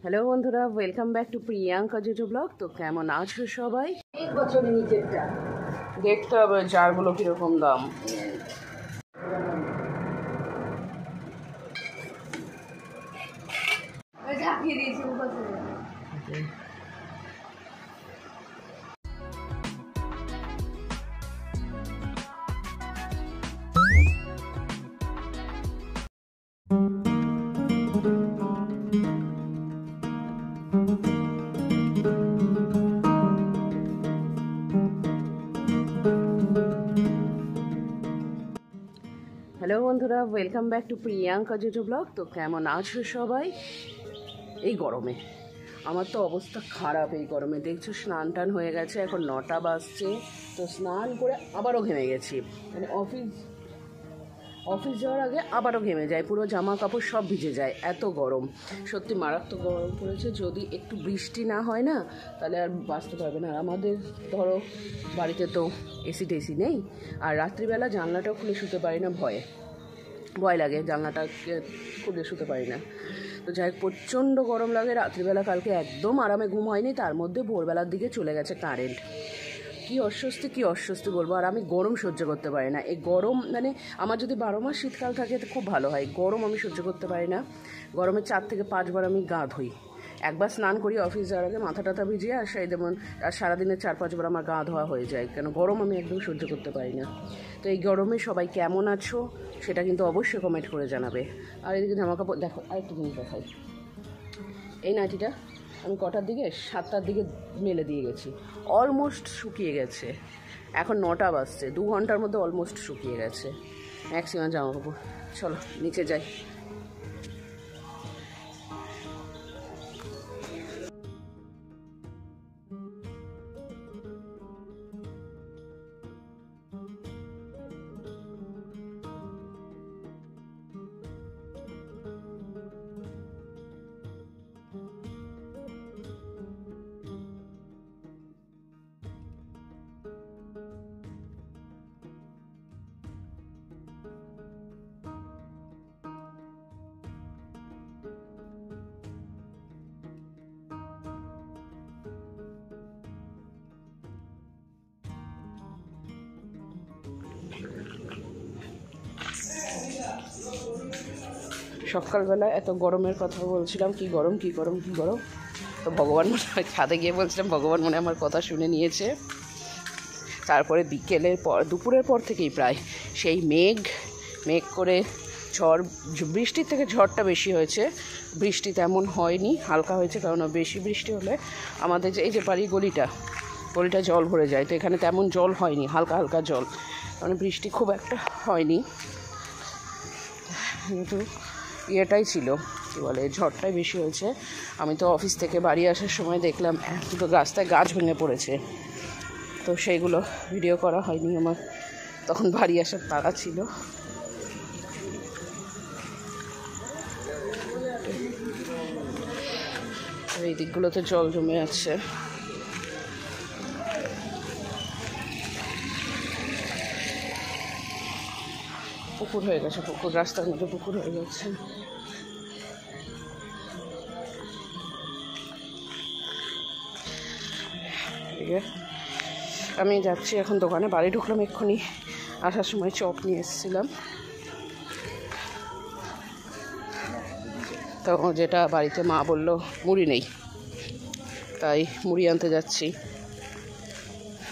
Hello বন্ধুরা, welcome back to Priyanka Juju blog. তো কেমন আছো সবাই? এক বছরের নিচেরটা দেখতে হবে জারগুলো কিরকম দাম। হ্যালো বন্ধুরা, welcome back to Priyanka Juju blog. তো কেমন আছো সবাই? এই গরমে আমার তো অবস্থা খারাপ। এই গরমে দেখছো স্নান টান হয়ে গেছে, এখন 9টা বাজছে। তো স্নান করে আবারও ঘেমে গেছি, মানে অফিস যাওয়ার আগে আবারও ঘেমে যায়, পুরো জামা কাপড় সব ভিজে যায়, এত গরম। সত্যি মারাত্মক গরম পড়েছে। যদি একটু বৃষ্টি না হয় না, তাহলে আর বাঁচতে পারবে না। আর আমাদের ধরো বাড়িতে তো এসি টেসি নেই, আর রাত্রিবেলা জানলাটাও খুলে শুতে পারি না, ভয় লাগে, জানলাটা খুলে শুতে পারি না। তো যাই হোক, প্রচণ্ড গরম লাগে রাত্রিবেলা। কালকে একদম আরামে ঘুম হয়নি, তার মধ্যে ভোরবেলার দিকে চলে গেছে কারেন্ট। কি অস্বস্তি বলবো। আর আমি গরম সহ্য করতে পারি না। এই গরম মানে আমার যদি 12 মাস শীতকাল থাকে তো খুব ভালো হয়, গরম আমি সহ্য করতে পারি না। গরমে 4 থেকে 5 বার আমি গা ধুই। একবার স্নান করি অফিস যাওয়ার আগে, মাথা টাথা ভিজিয়ে, আর সেই যেমন আর সারাদিনে 4-5 বার আমার গা ধোয়া হয়ে যায়, কেন গরম আমি একদম সহ্য করতে পারি না। তো এই গরমে সবাই কেমন আছো সেটা কিন্তু অবশ্যই কমেন্ট করে জানাবে। আর এদিকে জামা কাপড় দেখো, আরেকটু জিনিস দেখাই। এই নাইটিটা আমি কটার দিকে 7টার দিকে মেলে দিয়ে গেছি, অলমোস্ট শুকিয়ে গেছে। এখন 9টা বাজছে, 2 ঘন্টার মধ্যে অলমোস্ট শুকিয়ে গেছে ম্যাক্সিমাম জামা কাপড়। চলো নিচে যাই। সকালবেলা এত গরমের কথা বলছিলাম, কি গরম। তো ভগবান মনে হয়, ছাদে গিয়ে বলছিলাম, ভগবান মনে আমার কথা শুনে নিয়েছে। তারপরে বিকেলের পর, দুপুরের পর থেকেই প্রায় সেই মেঘ করে ঝড়, বৃষ্টির থেকে ঝড়টা বেশি হয়েছে। বৃষ্টি তেমন হয়নি, হালকা হয়েছে। কারণ বেশি বৃষ্টি হলে আমাদের যে এই যে বাড়ি গলিটা জল ভরে যায়। তো এখানে তেমন জল হয়নি, হালকা হালকা জল, মানে বৃষ্টি খুব একটা হয়নি। কিন্তু ইয়েটাই ছিল, কী বলে, ঝড়টাই বেশি হয়েছে। আমি তো অফিস থেকে বাড়ি আসার সময় দেখলাম দুটো রাস্তায় গাছ ভেঙে পড়েছে। তো সেইগুলো ভিডিও করা হয়নি আমার, তখন বাড়ি আসার তাড়া ছিল। এই দিকগুলোতে জল জমে আছে। পুকুর হয়ে গেছে, রাস্তার মধ্যে পুকুর হয়ে গেছে। আমি যাচ্ছি এখন দোকানে, বাড়ি ঢুকলাম এক্ষুনি। আসার সময় চপ নিয়ে এসেছিলাম, তো যেটা বাড়িতে মা বললো মুড়ি নেই, তাই মুড়ি আনতে যাচ্ছি।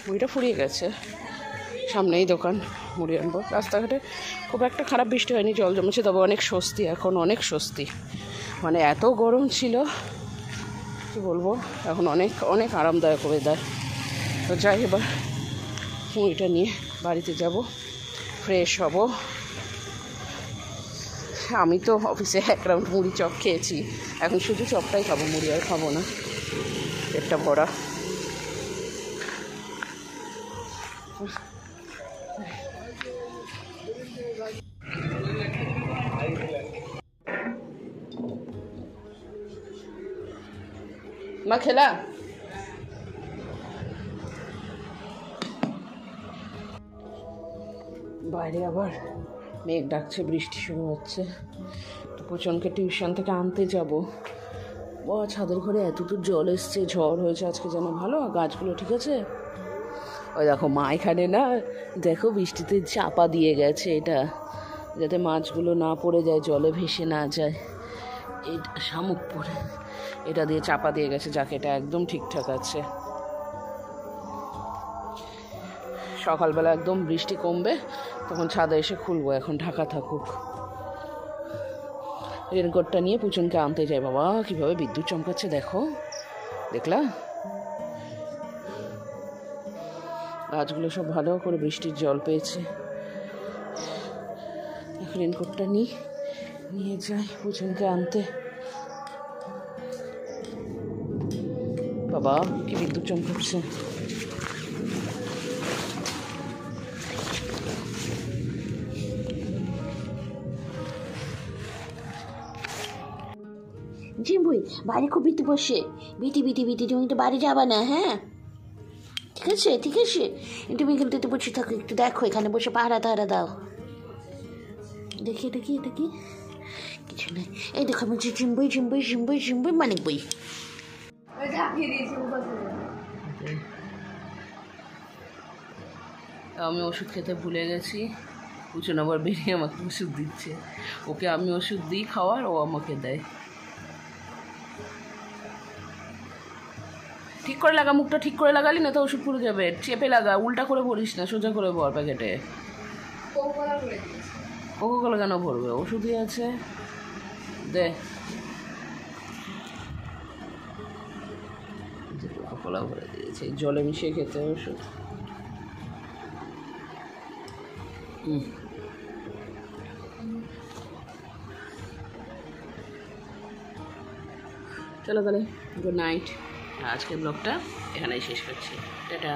মুড়িটা ফুরিয়ে গেছে, সামনেই দোকান, মুড়ি আনবো। রাস্তাঘাটে খুব একটা খারাপ বৃষ্টি হয়নি, জল জমেছে, তবে অনেক স্বস্তি, এখন অনেক স্বস্তি। মানে এত গরম ছিল কী বলবো, এখন অনেক অনেক আরামদায়ক ওয়েদার। তো যাই, এবার মুড়িটা নিয়ে বাড়িতে যাব, ফ্রেশ হব। আমি তো অফিসে 1 রাউন্ড মুড়ি চপ খেয়েছি, এখন শুধু চপটাই খাবো, মুড়ি আর খাবো না, পেটটা ভরা। মা খেলা? বাইরে আবার মেঘ ডাকছে, বৃষ্টি শুরু হচ্ছে। তো পুচনকে টিউশন থেকে আনতে যাব, ও ছাদের ঘরে এত দূর জল এসছে, ঝড় হয়েছে আজকে যেন ভালো। গাছগুলো ঠিক আছে। ওই দেখো মা এখানে না, দেখো বৃষ্টিতে চাপা দিয়ে গেছে এটা, যাতে মাছগুলো না পড়ে যায়, জলে ভেসে না যায়। এটা শামুক পরে এটা দিয়ে চাপা দিয়ে গেছে, যাকে এটা একদম ঠিকঠাক আছে। সকালবেলা একদম বৃষ্টি কমবে, তখন ছাদে এসে খুলবো, এখন ঢাকা থাকুক। রেনকোটটা নিয়ে পুচনকে আনতে যাই। বাবা কিভাবে বিদ্যুৎ চমকাচ্ছে দেখো, দেখলা? গাছগুলো সব ভালো করে বৃষ্টির জল পেয়েছে। এখন রেনকোটটা নিয়ে যাই পুচনকে আনতে। বাবা কি বিদ্যুৎ চমকাচ্ছে। জিম্বুই বাইরে খুব বিটি বসে, বিটি তুমি তো বাড়ি যাবা না? হ্যাঁ ঠিক আছে ঠিক আছে, তুমি এখানটাতে বসে থাকো, একটু দেখো এখানে বসে পাহারা টাহারা দাও। দেখি এটা কি কিছু নেই। এই দেখো আমি বলছি জিম্বুই মানিক বই। আমি ওষুধ খেতে ভুলে গেছি, পুচন আবার বেরিয়ে আমাকে ওষুধ দিচ্ছে। ওকে আমি ওষুধ দিই খাওয়ার, ও আমাকে দেয়। ঠিক করে লাগা, মুখটা ঠিক করে লাগালি না তো ওষুধ পুড়ে যাবে। চেপে লাগা, উল্টা করে ভরিস না, সোজা করে ভর প্যাকেটে। কোকোকোলা কেন ভরবে, ওষুধই আছে, দে। কোকোকোলা ভরে দিয়েছে, জলে মিশিয়ে খেতে ওষুধ। চলো তাহলে গুড নাইট। আজকের ব্লগটা এখানেই শেষ করছি। টাটা।